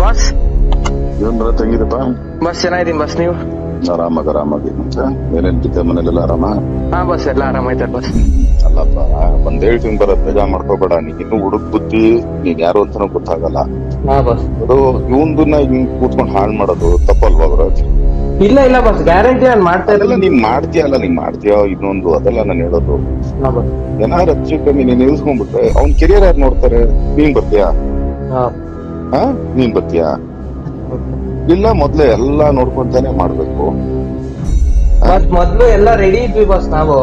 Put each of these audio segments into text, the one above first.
Boss ಏನ್ ಬರತ್ ಹೆಂಗಿದಪ್ಪ? Bus ಚೆನ್ನಾಗಿದ್ದೀನಿ ಬಸ್. ನೀವು? ಆರಾಮಾಗಿ ಏನೇನ್ ಬಿದ್ದೆ ಮನೇಲೆಲ್ಲ ಆರಾಮ? ಹಾ ಬಸ್ ಎಲ್ಲ ಆರಾಮಾಯ್ತಾರ ಬಸ್. ಅಲ್ಲಪ್ಪ, ಒಂದ್ ಹೇಳ್ತೀನಿ ಬರತ್, ಬೇಜಾರ್ ಮಾಡ್ಕೋಬೇಡ. ನೀನ್ ಇನ್ನು ಹುಡುಕ್ ಬುದ್ಧಿ, ನೀನ್ ಯಾರು ಅಂತಾನೂ ಗೊತ್ತಾಗಲ್ಲ. ಹಾ ಬಸ್. ಅದು ಇವಂದನ್ನ ಹಿಂಗ್ ಕೂತ್ಕೊಂಡ್ ಹಾಳ್ ಮಾಡೋದು ತಪ್ಪಲ್ವಾ ಬರತ್? ಇಲ್ಲ ಬಸ್, ಗ್ಯಾರಂಟಿ ನಾನು ಮಾಡ್ತಾ ಅದೆಲ್ಲ ಇದ್ದೀನಿ. ನೀನ್ ಮಾಡ್ತೀಯ ಇನ್ನೊಂದು, ಅದೆಲ್ಲ ನಾನು ಹೇಳೋದು. ಹಾ ಬಸ್. ಏನಾದ್ರು ಹೆಚ್ಚು ಕಮ್ಮಿ ನೀನ್ ನಿಲ್ಸ್ಕೊಂಡ್ಬಿಟ್ರೆ ಅವ್ನ್ ಕೆರಿಯರ್ ಯಾರು ನೋಡ್ತಾರೆ? ನೀನ್ ಬರ್ತೀಯಾ? ಹಾ, ನೀನ್ ಬರ್ತೀಯಾ? ಇಲ್ಲ, ಮೊದ್ಲೇ ಎಲ್ಲಾ ನೋಡ್ಕೊಂತಾನೆ ಮಾಡ್ಬೇಕು. ಬಸ್ ಮೊದ್ಲು ಎಲ್ಲ ರೆಡಿ ಇದ್ವಿ ಬಸ್ ನಾವು.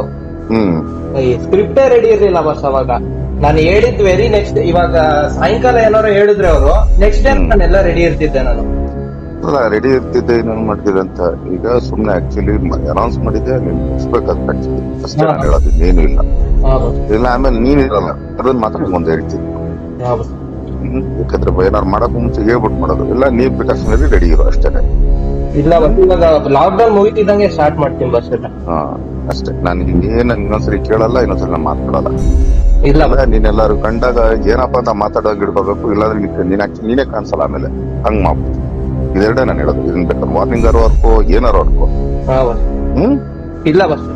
ಸ್ಕ್ರಿಪ್ಟೇ ರೆಡಿ ಇರ್ಲಿಲ್ಲ ಬಸ್ ಅವಾಗ. ನಾನು ಹೇಳಿದ್ ವೆರಿ ನೆಕ್ಸ್ಟ್, ಇವಾಗ ಸಾಯಂಕಾಲ ಏನಾರು ಹೇಳಿದ್ರೆ ಅವರು ನೆಕ್ಸ್ಟ್ ಡೇ ನಾನೆಲ್ಲ ರೆಡಿ ಇರ್ತಿದ್ದೆ ನಾನು. ಅಲ್ಲ, ರೆಡಿ ಇರ್ತಿದ್ದೆ, ಇನ್ನೊಂದು ಮಾಡ್ತಿದ್ದೆ ಅಂತ. ಈಗ ಸುಮ್ನೆ ಆಕ್ಚುಲಿ ಅನೌನ್ಸ್ ಮಾಡಿದ್ದೆ, ನೀನ್ ಮುಗಿಸ್ಬೇಕಾದ್ರೆ ಆಕ್ಚುಲಿ ಅಷ್ಟೇ ನಾನು ಹೇಳೋದು, ಇನ್ನೇನು ಇಲ್ಲ. ಇಲ್ಲ ಆಮೇಲೆ ನೀನ್ ಇರಲ್ಲ, ಅದನ್ನ ಮಾತ್ರ ಒಂದ್ ಹೇಳ್ತೀನಿ. ಯಾಕಂದ್ರೆ ಏನಾರು ಮಾಡಕ್ ಮುಂಚೆ ಹೇಳ್ಬಿಟ್ಟು ಮಾಡೋದು, ಇಲ್ಲ ನೀರ್ ಪ್ರಿಕಾಷನರಿ ರೆಡಿ ಇರೋ ಅಷ್ಟೇ. ಇಲ್ಲ ಬಸ್, ಇವಾಗ ಲಾಕ್ ಡೌನ್ ಮುಗಿತಿದ್ದಂಗೆ ಸ್ಟಾರ್ಟ್ ಮಾಡ್ತೀನಿ ಬಸ್ ಎಲ್ಲ. ಹಾ ಅಷ್ಟೇ. ನಾನು ಏನ್ ಇನ್ನೊಂದ್ಸರಿ ಕೇಳಲ್ಲ, ಇನ್ನೊಂದ್ಸರಿ ನಾನು ಮಾತಾಡಲ್ಲ. ಇಲ್ಲ ನೀನೆಲ್ಲಾರು ಕಂಡಾಗ ಏನಪ್ಪಾ ಅಂತ ಮಾತಾಡೋಕೆ ಇಡ್ಕೋಬೇಕು, ಇಲ್ಲಾಂದ್ರೆ ನೀನೇ ಕಾಣಿಸಲ್ಲ ಆಮೇಲೆ. ಹಂಗ್ ಮಾಡ್ಬೋದು. ಇದೆರಡೇ ನಾನು ಹೇಳೋದು. ಇದನ್ ಬೇಕಾದ್ರೆ ವಾರ್ನಿಂಗ್ ಅರ್ಕೋ, ಏನಾರು ಅರ್ಕೋ. ಇಲ್ಲ ಬಸ್.